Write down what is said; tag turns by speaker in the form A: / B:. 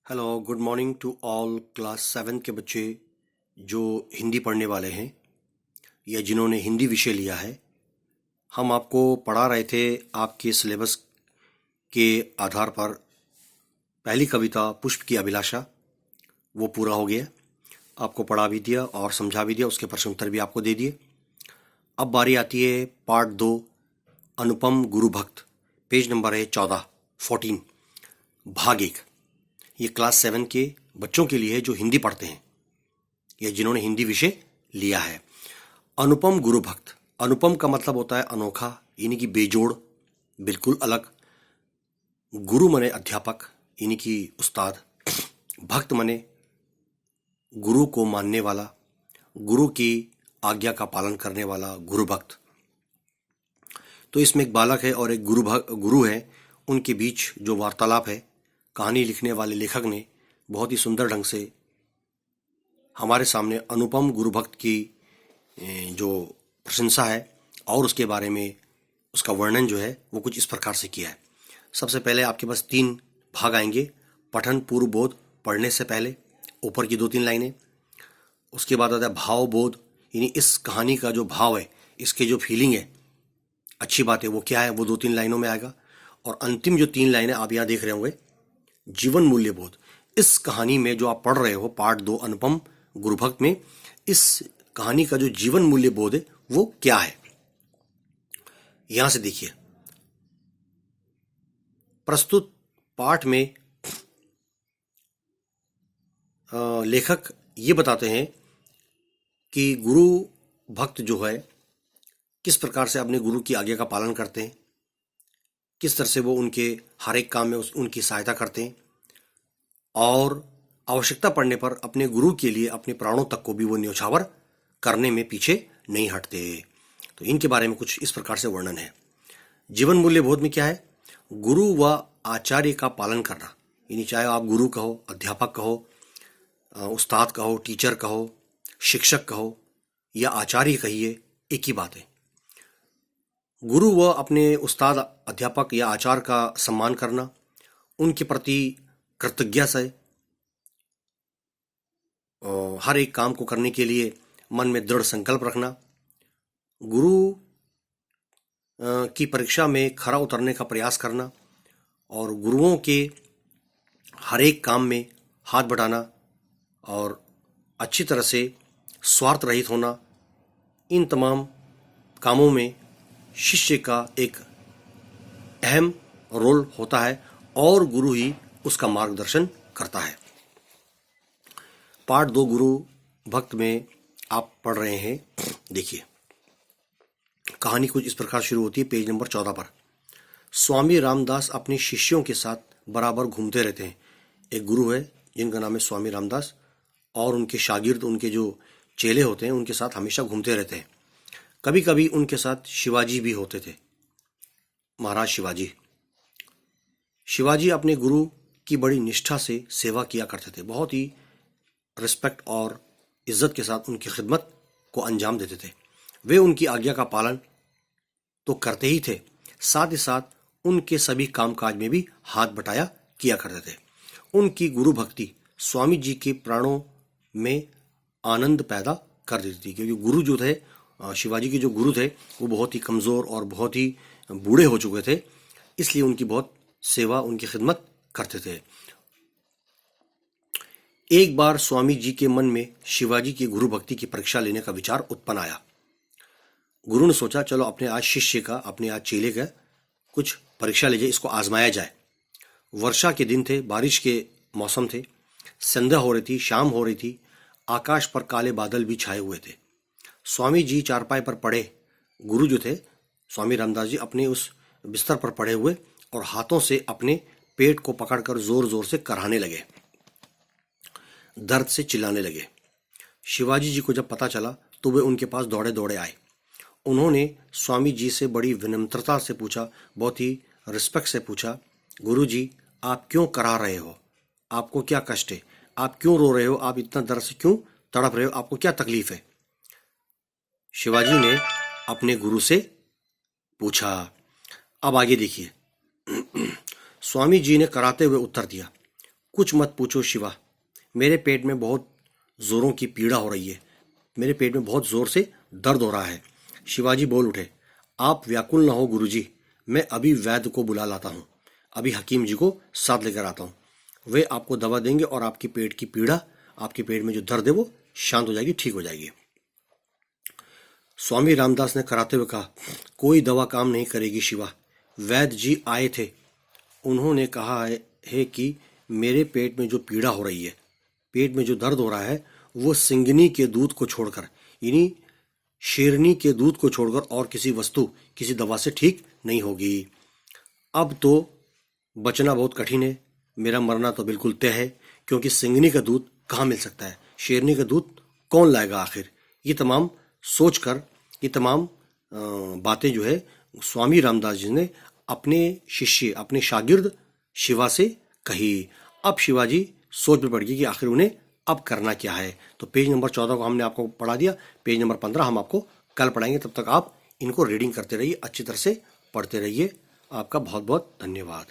A: Hello, good morning to all class 7 के बच्चे जो हिंदी पढ़ने वाले हैं या जिन्होंने हिंदी विषय लिया है। हम आपको पढ़ा रहे थे आपके सिलेबस के आधार पर पहली कविता पुष्प की अभिलाषा, वो पूरा हो गया। आपको पढ़ा भी दिया और समझा भी दिया, उसके प्रश्न उत्तर भी आपको दे दिए। अब बारी आती है पार्ट 2 अनुपम गुरु भक्त, पेज नंबर है 14 भाग 1। ये क्लास 7 के बच्चों के लिए है जो हिंदी पढ़ते हैं या जिन्होंने हिंदी विषय लिया है। अनुपम गुरु भक्त, अनुपम का मतलब होता है अनोखा, यानी कि बेजोड़, बिल्कुल अलग। गुरु मने अध्यापक, यानी कि उस्ताद। भक्त मने गुरु को मानने वाला, गुरु की आज्ञा का पालन करने वाला गुरु भक्त। तो इसमें एक बालक है और एक गुरु है, उनके बीच जो वार्तालाप है, कहानी लिखने वाले लेखक ने बहुत ही सुंदर ढंग से हमारे सामने अनुपम गुरु भक्त की जो प्रशंसा है और उसके बारे में उसका वर्णन जो है वो कुछ इस प्रकार से किया है। सबसे पहले आपके पास 3 भाग आएंगे। पठन पूर्व बोध, पढ़ने से पहले ऊपर की 2-3 लाइनें। उसके बाद आता है भाव बोध, यानी इस कहानी का जो भाव है, इसके जो फीलिंग है, अच्छी बात है, वो क्या है, वो 2-3 लाइनों में आएगा। और अंतिम जो 3 लाइनें आप यहाँ देख रहे होंगे, जीवन मूल्य बोध। इस कहानी में जो आप पढ़ रहे हो पार्ट 2 अनुपम गुरुभक्त में, इस कहानी का जो जीवन मूल्य बोध है वो क्या है, यहां से देखिए। प्रस्तुत पाठ में लेखक ये बताते हैं कि गुरु भक्त जो है किस प्रकार से अपने गुरु की आज्ञा का पालन करते हैं, किस तरह से वो उनके हर एक काम में उनकी सहायता करते हैं और आवश्यकता पड़ने पर अपने गुरु के लिए अपने प्राणों तक को भी वो न्यौछावर करने में पीछे नहीं हटते। तो इनके बारे में कुछ इस प्रकार से वर्णन है। जीवन मूल्य बोध में क्या है, गुरु व आचार्य का पालन करना, यानी चाहे आप गुरु कहो, अध्यापक कहो, उस्ताद कहो, टीचर कहो, शिक्षक कहो या आचार्य कहिए, एक ही बात है। गुरु व अपने उस्ताद, अध्यापक या आचार्य का सम्मान करना, उनके प्रति कृतज्ञता से हर एक काम को करने के लिए मन में दृढ़ संकल्प रखना, गुरु की परीक्षा में खरा उतरने का प्रयास करना और गुरुओं के हर एक काम में हाथ बढ़ाना और अच्छी तरह से स्वार्थ रहित होना, इन तमाम कामों में शिष्य का एक अहम रोल होता है और गुरु ही उसका मार्गदर्शन करता है। पार्ट 2 गुरु भक्त में आप पढ़ रहे हैं। देखिए, कहानी कुछ इस प्रकार शुरू होती है पेज नंबर 14 पर। स्वामी रामदास अपने शिष्यों के साथ बराबर घूमते रहते हैं। एक गुरु है जिनका नाम है स्वामी रामदास और उनके शागिर्द, उनके जो चेले होते हैं, उनके साथ हमेशा घूमते रहते हैं। कभी कभी उनके साथ शिवाजी भी होते थे, महाराज शिवाजी। शिवाजी अपने गुरु की बड़ी निष्ठा से सेवा किया करते थे, बहुत ही रिस्पेक्ट और इज्जत के साथ उनकी खिदमत को अंजाम देते थे। वे उनकी आज्ञा का पालन तो करते ही थे, साथ ही साथ उनके सभी कामकाज में भी हाथ बटाया किया करते थे। उनकी गुरु भक्ति स्वामी जी के प्राणों में आनंद पैदा कर देती थी, क्योंकि गुरु जो थे, शिवाजी के जो गुरु थे, वो बहुत ही कमज़ोर और बहुत ही बूढ़े हो चुके थे, इसलिए उनकी बहुत सेवा, उनकी खिदमत करते थे। एक बार स्वामी जी के मन में शिवाजी की गुरु भक्ति की परीक्षा लेने का विचार उत्पन्न आया। गुरु ने सोचा, चलो अपने आज शिष्य का, अपने आज चेले का कुछ परीक्षा ले जाए, इसको आजमाया जाए। वर्षा के दिन थे, बारिश के मौसम थे, संध्या हो रही थी, शाम हो रही थी, आकाश पर काले बादल भी छाए हुए थे। स्वामी जी चारपाई पर पड़े, गुरु जो थे स्वामी रामदास जी, अपने उस बिस्तर पर पड़े हुए और हाथों से अपने पेट को पकड़कर जोर जोर से कराहने लगे, दर्द से चिल्लाने लगे। शिवाजी जी को जब पता चला तो वे उनके पास दौड़े दौड़े आए। उन्होंने स्वामी जी से बड़ी विनम्रता से पूछा, बहुत ही रिस्पेक्ट से पूछा, गुरु जी आप क्यों करा रहे हो, आपको क्या कष्ट है, आप क्यों रो रहे हो, आप इतना दर्द से क्यों तड़प रहे हो, आपको क्या तकलीफ है। शिवाजी ने अपने गुरु से पूछा। अब आगे देखिए। स्वामी जी ने कराते हुए उत्तर दिया, कुछ मत पूछो शिवा, मेरे पेट में बहुत जोरों की पीड़ा हो रही है। मेरे पेट में बहुत जोर से दर्द हो रहा है। शिवाजी बोल उठे, आप व्याकुल न हो गुरुजी, मैं अभी वैद्य को बुला लाता हूँ। अभी हकीम जी को साथ लेकर आता हूँ। वे आपको दवा देंगे और आपकी पेट की पीड़ा, आपके पेट में जो दर्द है वो शांत हो जाएगी, ठीक हो जाएगी। स्वामी रामदास ने कराते हुए कहा, कोई दवा काम नहीं करेगी शिवा। वैद्य जी आए थे, उन्होंने कहा है कि मेरे पेट में जो पीड़ा हो रही है, पेट में जो दर्द हो रहा है, वो सिंगनी के दूध को छोड़कर, यानी शेरनी के दूध को छोड़कर और किसी वस्तु, किसी दवा से ठीक नहीं होगी। अब तो बचना बहुत कठिन है, मेरा मरना तो बिल्कुल तय है, क्योंकि सिंगनी का दूध कहाँ मिल सकता है, शेरनी का दूध कौन लाएगा आखिर। ये तमाम सोचकर, ये तमाम बातें जो है स्वामी रामदास जी ने अपने शिष्य, अपने शागिर्द शिवा से कही। अब शिवाजी सोच में पड़ गई कि आखिर उन्हें अब करना क्या है। तो पेज नंबर 14 को हमने आपको पढ़ा दिया, पेज नंबर 15 हम आपको कल पढ़ाएंगे। तब तक आप इनको रीडिंग करते रहिए, अच्छी तरह से पढ़ते रहिए। आपका बहुत बहुत धन्यवाद।